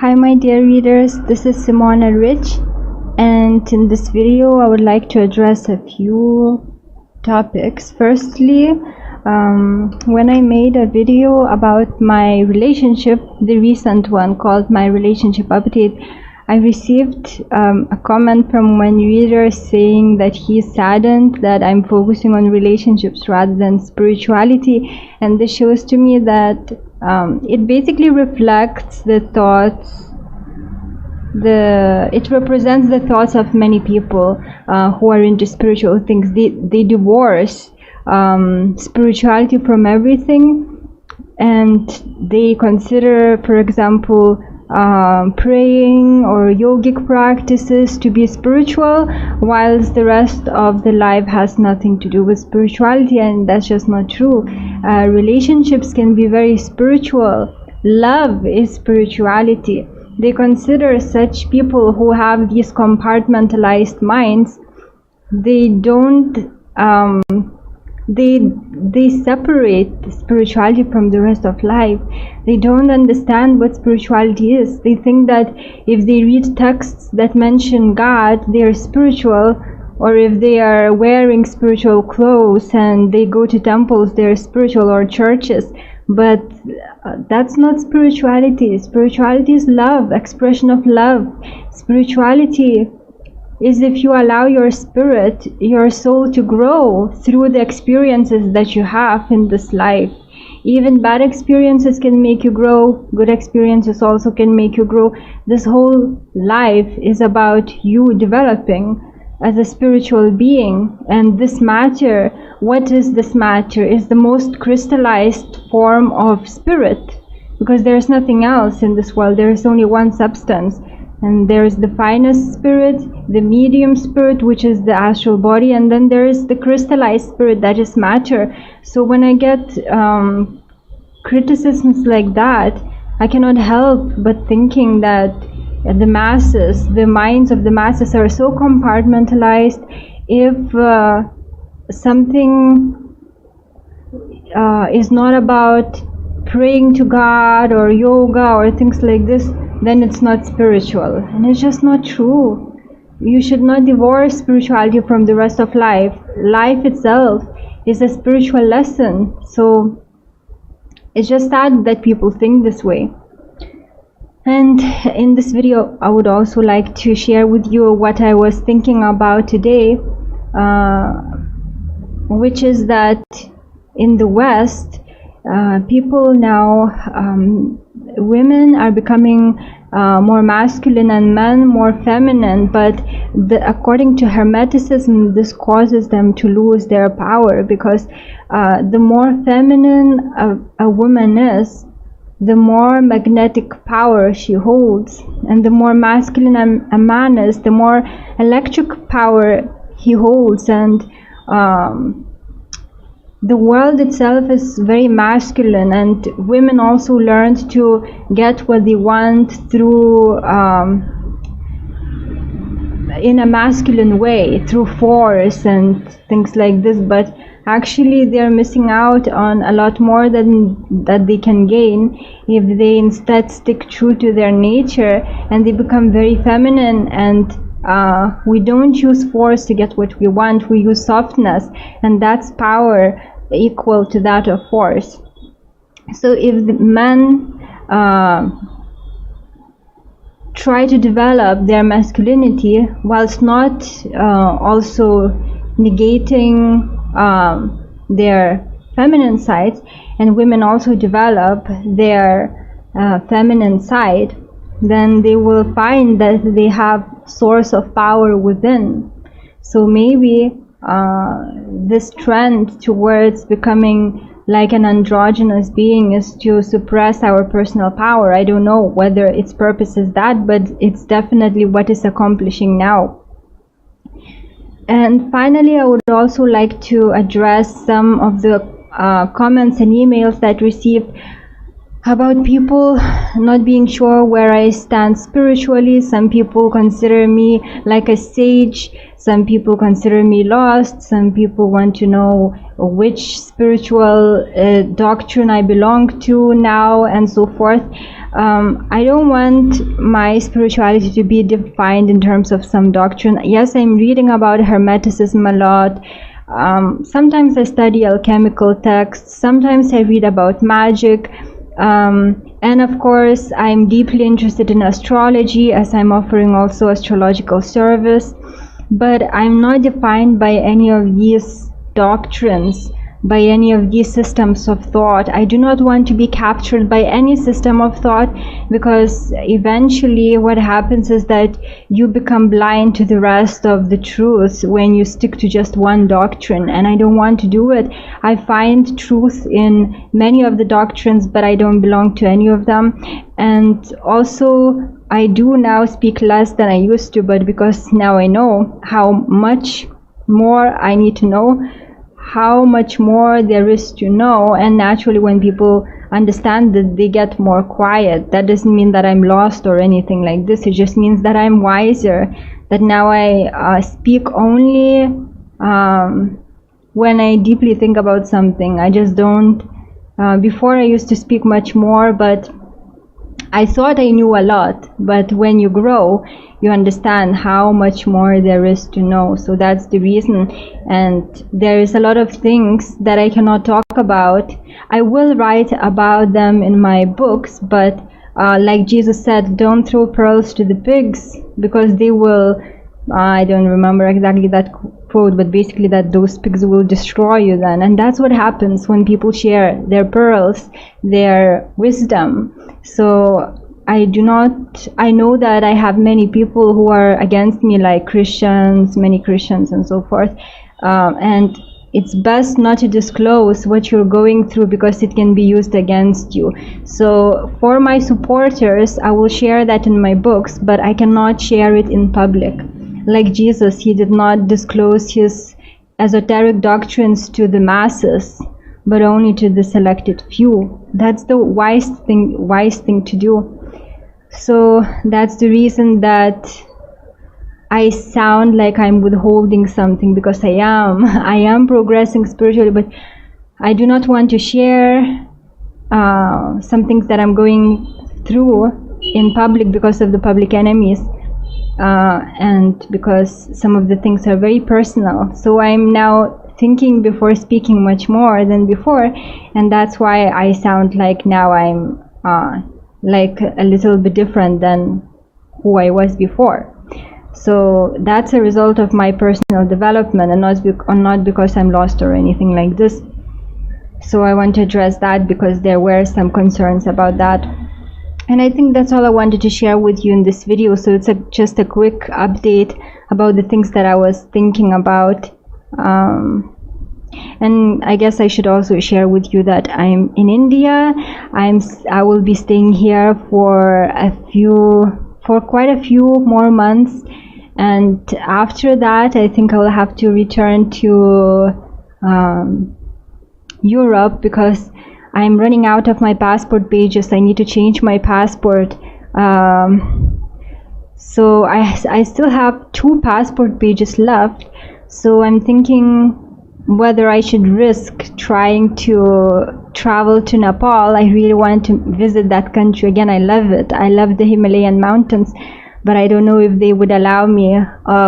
Hi my dear readers, this is Simona Rich, and in this video I would like to address a few topics. Firstly, when I made a video about my relationship, the recent one called My Relationship Update, I received a comment from one reader saying that he's saddened that I'm focusing on relationships rather than spirituality, and this shows to me that it basically reflects the thoughts, it represents the thoughts of many people who are into spiritual things. They divorce spirituality from everything, and they consider, for example, praying or yogic practices to be spiritual, whilst the rest of the life has nothing to do with spirituality, and that's just not true. Relationships can be very spiritual. Love is spirituality. They consider such people who have these compartmentalized minds, they don't they separate spirituality from the rest of life. They don't understand what spirituality is. They think that if they read texts that mention God, they are spiritual, or if they are wearing spiritual clothes and they go to temples, they are spiritual, or churches. But that's not spirituality. Spirituality is love, expression of love. Spirituality is if you allow your spirit, your soul to grow through the experiences that you have in this life. Even bad experiences can make you grow. Good experiences also can make you grow. This whole life is about you developing as a spiritual being. And this matter, what is this matter? Is the most crystallized form of spirit, because there is nothing else in this world. There is only one substance. And there is the finest spirit, the medium spirit, which is the astral body, and then there is the crystallized spirit, that is matter. So when I get criticisms like that, I cannot help but thinking that the masses, the minds of the masses are so compartmentalized. If something is not about praying to God or yoga or things like this, then it's not spiritual, and it's just not true. You should not divorce spirituality from the rest of life. Life itself is a spiritual lesson. So it's just sad that people think this way. And in this video I would also like to share with you what I was thinking about today, which is that in the West, people now, women are becoming more masculine and men more feminine, but according to Hermeticism, this causes them to lose their power, because the more feminine a woman is, the more magnetic power she holds, and the more masculine a man is, the more electric power he holds. And the world itself is very masculine, and women also learned to get what they want through in a masculine way, through force and things like this. But actually they're missing out on a lot more that they can gain if they instead stick true to their nature and they become very feminine. And we don't use force to get what we want, we use softness, and that's power equal to that of force. So if the men try to develop their masculinity whilst not also negating their feminine sides, and women also develop their feminine side, then they will find that they have source of power within. So maybe this trend towards becoming like an androgynous being is to suppress our personal power. I don't know whether its purpose is that, but it's definitely what is accomplishing now. And finally, I would also like to address some of the comments and emails that received about people not being sure where I stand spiritually. Some people consider me like a sage. Some people consider me lost. Some people want to know which spiritual doctrine I belong to now, and so forth. I don't want my spirituality to be defined in terms of some doctrine. Yes, I'm reading about Hermeticism a lot. Sometimes I study alchemical texts. Sometimes I read about magic. And of course, I'm deeply interested in astrology, as I'm offering also astrological service. But I'm not defined by any of these doctrines, by any of these systems of thought. I do not want to be captured by any system of thought, because eventually what happens is that you become blind to the rest of the truth when you stick to just one doctrine, and I don't want to do it. I find truth in many of the doctrines, but I don't belong to any of them. And also, I do now speak less than I used to, but because now I know how much more I need to know, how much more there is to know, and naturally when people understand that, they get more quiet. That doesn't mean that I'm lost or anything like this. It just means that I'm wiser, that now I speak only when I deeply think about something. I just don't, before I used to speak much more, but I thought I knew a lot. But when you grow, you understand how much more there is to know. So that's the reason. And there is a lot of things that I cannot talk about. I will write about them in my books, but like Jesus said, don't throw pearls to the pigs, because they will, I don't remember exactly that quote, but basically that those pigs will destroy you then. And that's what happens when people share their pearls, their wisdom. So I know that I have many people who are against me, like Christians, many Christians and so forth. And it's best not to disclose what you're going through, because it can be used against you. So for my supporters, I will share that in my books, but I cannot share it in public. Like Jesus, he did not disclose his esoteric doctrines to the masses, but only to the selected few. That's the wise thing to do. So that's the reason that I sound like I'm withholding something, because I am progressing spiritually, but I do not want to share some things that I'm going through in public because of the public enemies, and because some of the things are very personal. So I'm now thinking before speaking much more than before, and that's why I sound like now I'm like a little bit different than who I was before. So that's a result of my personal development, and not because I'm lost or anything like this. So I want to address that, because there were some concerns about that. And I think that's all I wanted to share with you in this video. So it's just a quick update about the things that I was thinking about. And I guess I should also share with you that I'm in India. I will be staying here for quite a few more months, and after that I think I will have to return to Europe, because I'm running out of my passport pages. I need to change my passport. So I still have 2 passport pages left. So I'm thinking whether I should risk trying to travel to Nepal. I really want to visit that country again. I love it. I love the Himalayan mountains, but I don't know if they would allow me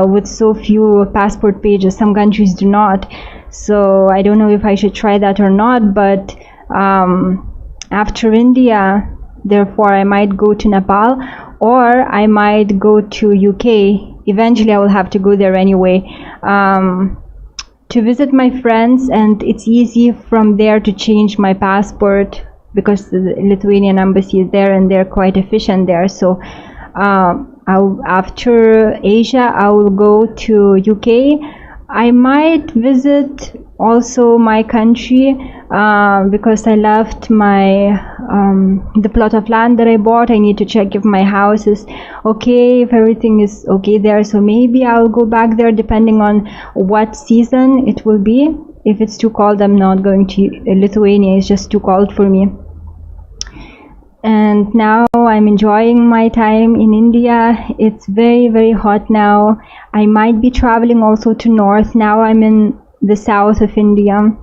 with so few passport pages. Some countries do not. So I don't know if I should try that or not, but after India, therefore I might go to Nepal, or I might go to UK. Eventually I will have to go there anyway, to visit my friends, and it's easy from there to change my passport, because the Lithuanian embassy is there and they're quite efficient there. So after Asia I will go to UK. I might visit also my country, because I left the plot of land that I bought. I need to check if my house is okay, if everything is okay there. So maybe I'll go back there, depending on what season it will be. If it's too cold, I'm not going to Lithuania. It's just too cold for me. and now I'm enjoying my time in India. It's very, very hot now. I might be traveling also to north. Now I'm in the south of India.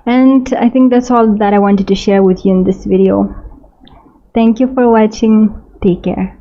And I think that's all that I wanted to share with you in this video. Thank you for watching. Take care.